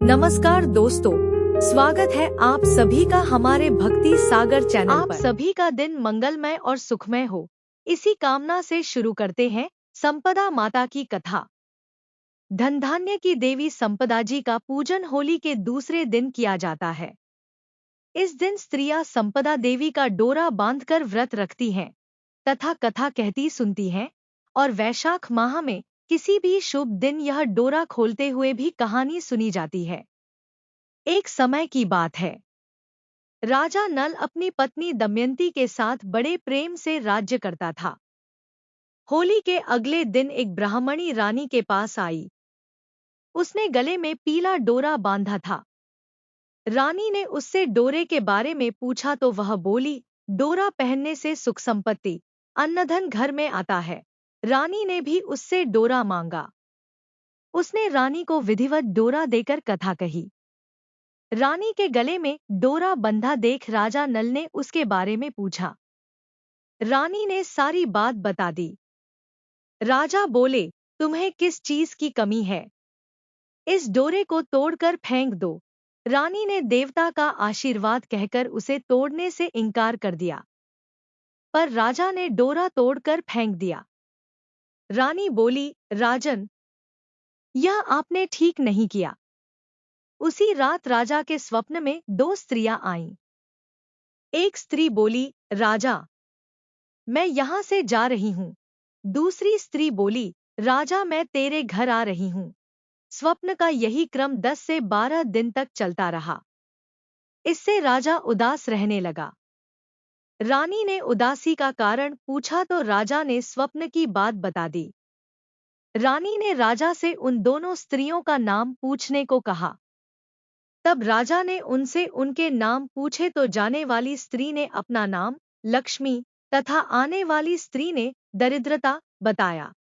नमस्कार दोस्तों, स्वागत है आप सभी का हमारे भक्ति सागर चैनल आप पर। सभी का दिन मंगलमय और सुखमय हो, इसी कामना से शुरू करते हैं संपदा माता की कथा। धन धान्य की देवी संपदा जी का पूजन होली के दूसरे दिन किया जाता है। इस दिन स्त्रियां संपदा देवी का डोरा बांधकर व्रत रखती हैं तथा कथा कहती सुनती हैं, और वैशाख माह में किसी भी शुभ दिन यह डोरा खोलते हुए भी कहानी सुनी जाती है। एक समय की बात है, राजा नल अपनी पत्नी दमयंती के साथ बड़े प्रेम से राज्य करता था। होली के अगले दिन एक ब्राह्मणी रानी के पास आई। उसने गले में पीला डोरा बांधा था। रानी ने उससे डोरे के बारे में पूछा तो वह बोली, डोरा पहनने से सुख संपत्ति, अन्नधन घर में आता है। रानी ने भी उससे डोरा मांगा। उसने रानी को विधिवत डोरा देकर कथा कही। रानी के गले में डोरा बंधा देख राजा नल ने उसके बारे में पूछा। रानी ने सारी बात बता दी। राजा बोले, तुम्हें किस चीज की कमी है? इस डोरे को तोड़कर फेंक दो। रानी ने देवता का आशीर्वाद कहकर उसे तोड़ने से इनकार कर दिया, पर राजा ने डोरा तोड़कर फेंक दिया। रानी बोली, राजन, यह आपने ठीक नहीं किया। उसी रात राजा के स्वप्न में दो स्त्रियां आईं। एक स्त्री बोली, राजा, मैं यहां से जा रही हूं। दूसरी स्त्री बोली, राजा, मैं तेरे घर आ रही हूं। स्वप्न का यही क्रम 10 से 12 दिन तक चलता रहा। इससे राजा उदास रहने लगा। रानी ने उदासी का कारण पूछा तो राजा ने स्वप्न की बात बता दी। रानी ने राजा से उन दोनों स्त्रियों का नाम पूछने को कहा। तब राजा ने उनसे उनके नाम पूछे तो जाने वाली स्त्री ने अपना नाम लक्ष्मी तथा आने वाली स्त्री ने दरिद्रता बताया।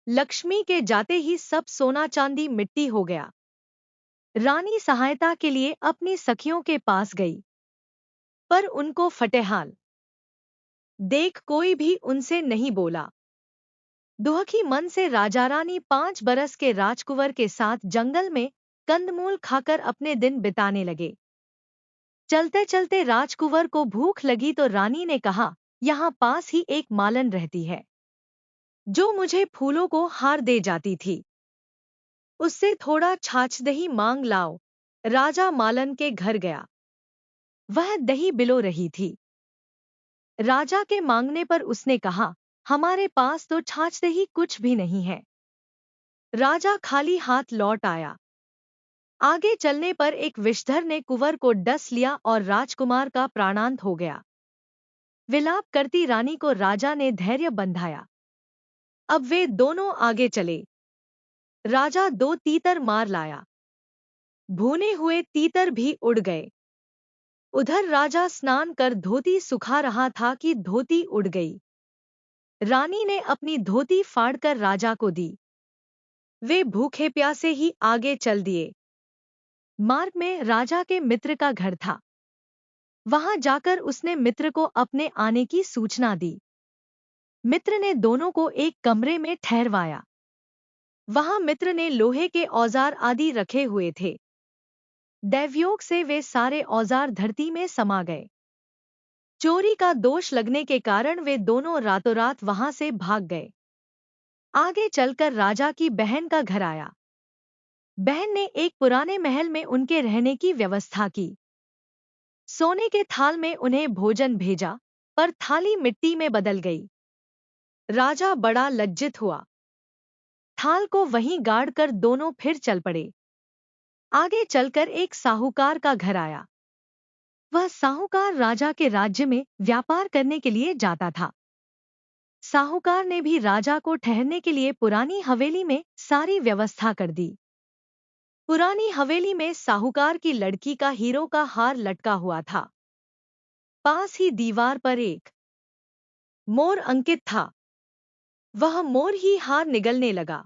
लक्ष्मी के जाते ही सब सोना चांदी मिट्टी हो गया। रानी सहायता के लिए अपनी सखियों के पास गई, पर उनको फटेहाल देख कोई भी उनसे नहीं बोला। दुखी मन से राजा रानी 5 बरस के राजकुंवर के साथ जंगल में कंदमूल खाकर अपने दिन बिताने लगे। चलते चलते राजकुंवर को भूख लगी तो रानी ने कहा, यहाँ पास ही एक मालन रहती है, जो मुझे फूलों को हार दे जाती थी। उससे थोड़ा छाछ दही मांग लाओ। राजा मालन के घर गया। वह दही बिलो रही थी। राजा के मांगने पर उसने कहा, हमारे पास तो छाछ दही कुछ भी नहीं है। राजा खाली हाथ लौट आया। आगे चलने पर एक विषधर ने कुंवर को डस लिया और राजकुमार का प्राणांत हो गया। विलाप करती रानी को राजा ने धैर्य बंधाया। अब वे दोनों आगे चले। राजा 2 तीतर मार लाया। भुने हुए तीतर भी उड़ गए। उधर राजा स्नान कर धोती सुखा रहा था कि धोती उड़ गई। रानी ने अपनी धोती फाड़कर राजा को दी। वे भूखे प्यासे ही आगे चल दिए। मार्ग में राजा के मित्र का घर था। वहां जाकर उसने मित्र को अपने आने की सूचना दी। मित्र ने दोनों को एक कमरे में ठहरवाया। वहां मित्र ने लोहे के औजार आदि रखे हुए थे। दैवयोग से वे सारे औजार धरती में समा गए। चोरी का दोष लगने के कारण वे दोनों रातों रात वहां से भाग गए। आगे चलकर राजा की बहन का घर आया। बहन ने एक पुराने महल में उनके रहने की व्यवस्था की। सोने के थाल में उन्हें भोजन भेजा, पर थाली मिट्टी में बदल गई। राजा बड़ा लज्जित हुआ। थाल को वहीं गाड़ कर दोनों फिर चल पड़े। आगे चलकर एक साहूकार का घर आया। वह साहूकार राजा के राज्य में व्यापार करने के लिए जाता था। साहूकार ने भी राजा को ठहरने के लिए पुरानी हवेली में सारी व्यवस्था कर दी। पुरानी हवेली में साहूकार की लड़की का हीरो का हार लटका हुआ था। पास ही दीवार पर एक मोर अंकित था। वह मोर ही हार निगलने लगा।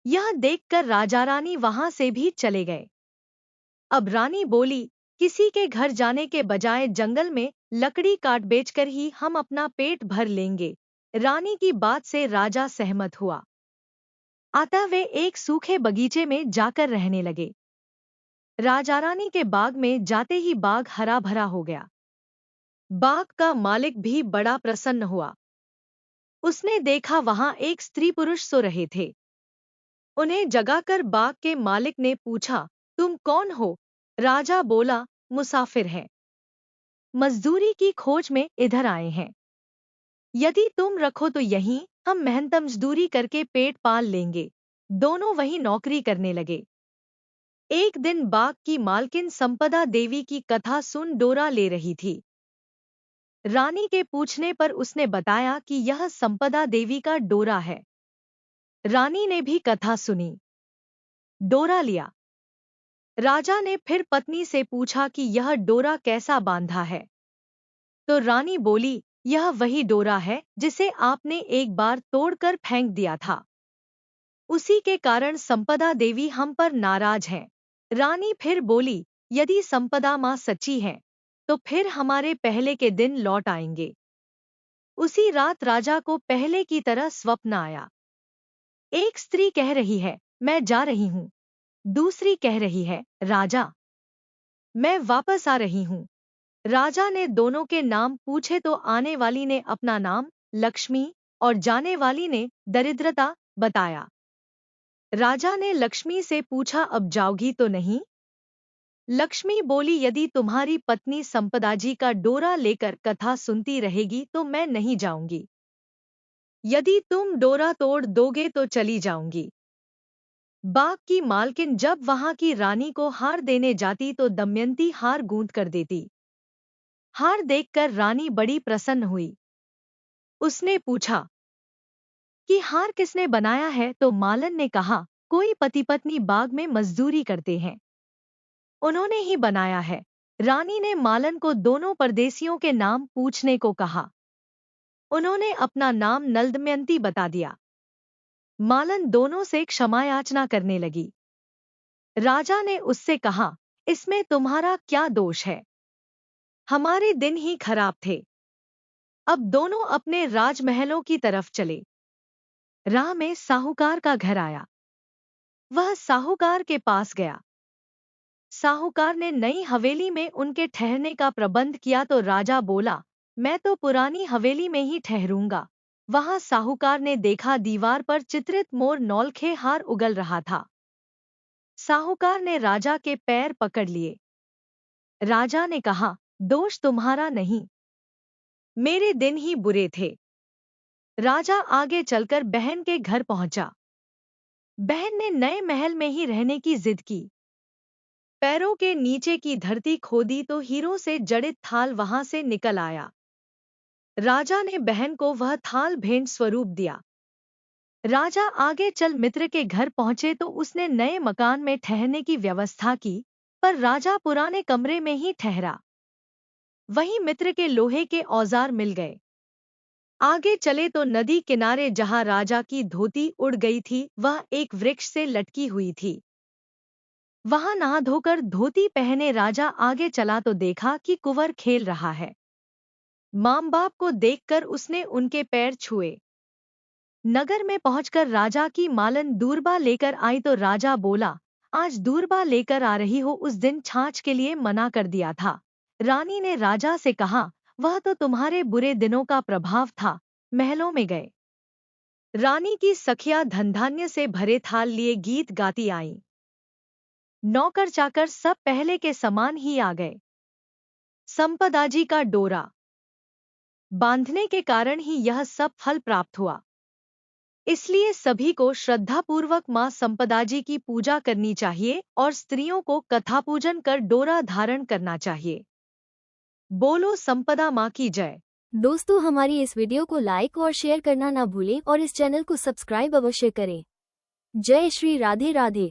यह देखकर राजा रानी वहां से भी चले गए। अब रानी बोली, किसी के घर जाने के बजाय जंगल में लकड़ी काट बेचकर ही हम अपना पेट भर लेंगे। रानी की बात से राजा सहमत हुआ। अतः वे एक सूखे बगीचे में जाकर रहने लगे। राजा रानी के बाग में जाते ही बाग हरा भरा हो गया। बाग का मालिक भी बड़ा प्रसन्न हुआ। उसने देखा वहां एक स्त्री पुरुष सो रहे थे। उन्हें जगाकर बाग के मालिक ने पूछा, तुम कौन हो? राजा बोला, मुसाफिर हैं, मजदूरी की खोज में इधर आए हैं। यदि तुम रखो तो यहीं हम मेहनत मजदूरी करके पेट पाल लेंगे। दोनों वहीं नौकरी करने लगे। एक दिन बाग की मालकिन संपदा देवी की कथा सुन डोरा ले रही थी। रानी के पूछने पर उसने बताया कि यह संपदा देवी का डोरा है। रानी ने भी कथा सुनी, डोरा लिया। राजा ने फिर पत्नी से पूछा कि यह डोरा कैसा बांधा है? तो रानी बोली, यह वही डोरा है जिसे आपने एक बार तोड़कर फेंक दिया था। उसी के कारण संपदा देवी हम पर नाराज हैं। रानी फिर बोली, यदि संपदा माँ सच्ची है तो फिर हमारे पहले के दिन लौट आएंगे। उसी रात राजा को पहले की तरह स्वप्न आया। एक स्त्री कह रही है, मैं जा रही हूँ। दूसरी कह रही है, राजा, मैं वापस आ रही हूँ। राजा ने दोनों के नाम पूछे तो आने वाली ने अपना नाम लक्ष्मी और जाने वाली ने दरिद्रता बताया। राजा ने लक्ष्मी से पूछा, अब जाओगी तो नहीं? लक्ष्मी बोली, यदि तुम्हारी पत्नी संपदा जी का डोरा लेकर कथा सुनती रहेगी तो मैं नहीं जाऊंगी। यदि तुम डोरा तोड़ दोगे तो चली जाऊंगी। बाग की मालकिन जब वहां की रानी को हार देने जाती तो दमयंती हार गूंथ कर देती। हार देखकर रानी बड़ी प्रसन्न हुई। उसने पूछा कि हार किसने बनाया है? तो मालन ने कहा, कोई पति पत्नी बाग में मजदूरी करते हैं, उन्होंने ही बनाया है। रानी ने मालन को दोनों परदेसियों के नाम पूछने को कहा। उन्होंने अपना नाम नलदमयंती बता दिया। मालन दोनों से क्षमा याचना करने लगी। राजा ने उससे कहा, इसमें तुम्हारा क्या दोष है? हमारे दिन ही खराब थे। अब दोनों अपने राजमहलों की तरफ चले। राह में साहूकार का घर आया। वह साहूकार के पास गया। साहूकार ने नई हवेली में उनके ठहरने का प्रबंध किया तो राजा बोला, मैं तो पुरानी हवेली में ही ठहरूंगा। वहां साहूकार ने देखा दीवार पर चित्रित मोर नौलखे हार उगल रहा था। साहूकार ने राजा के पैर पकड़ लिए। राजा ने कहा, दोष तुम्हारा नहीं, मेरे दिन ही बुरे थे। राजा आगे चलकर बहन के घर पहुंचा। बहन ने नए महल में ही रहने की जिद की। पैरों के नीचे की धरती खोदी तो हीरों से जड़ित थाल वहां से निकल आया। राजा ने बहन को वह थाल भेंट स्वरूप दिया। राजा आगे चल मित्र के घर पहुंचे तो उसने नए मकान में ठहरने की व्यवस्था की, पर राजा पुराने कमरे में ही ठहरा। वहीं मित्र के लोहे के औजार मिल गए। आगे चले तो नदी किनारे जहां राजा की धोती उड़ गई थी वह एक वृक्ष से लटकी हुई थी। वहां नहा धोकर धोती पहने राजा आगे चला तो देखा कि कुंवर खेल रहा है। मां बाप को देखकर उसने उनके पैर छुए। नगर में पहुंचकर राजा की मालन दूरबा लेकर आई तो राजा बोला, आज दूरबा लेकर आ रही हो, उस दिन छाछ के लिए मना कर दिया था। रानी ने राजा से कहा, वह तो तुम्हारे बुरे दिनों का प्रभाव था। महलों में गए। रानी की सखियां धनधान्य से भरे थाल लिए गीत गाती आईं। नौकर चाकर सब पहले के समान ही आ गए। संपदा जी का डोरा बांधने के कारण ही यह सब फल प्राप्त हुआ। इसलिए सभी को श्रद्धापूर्वक मां संपदा जी की पूजा करनी चाहिए और स्त्रियों को कथा पूजन कर डोरा धारण करना चाहिए। बोलो संपदा मां की जय। दोस्तों, हमारी इस वीडियो को लाइक और शेयर करना ना भूलें और इस चैनल को सब्सक्राइब अवश्य करें। जय श्री राधे राधे।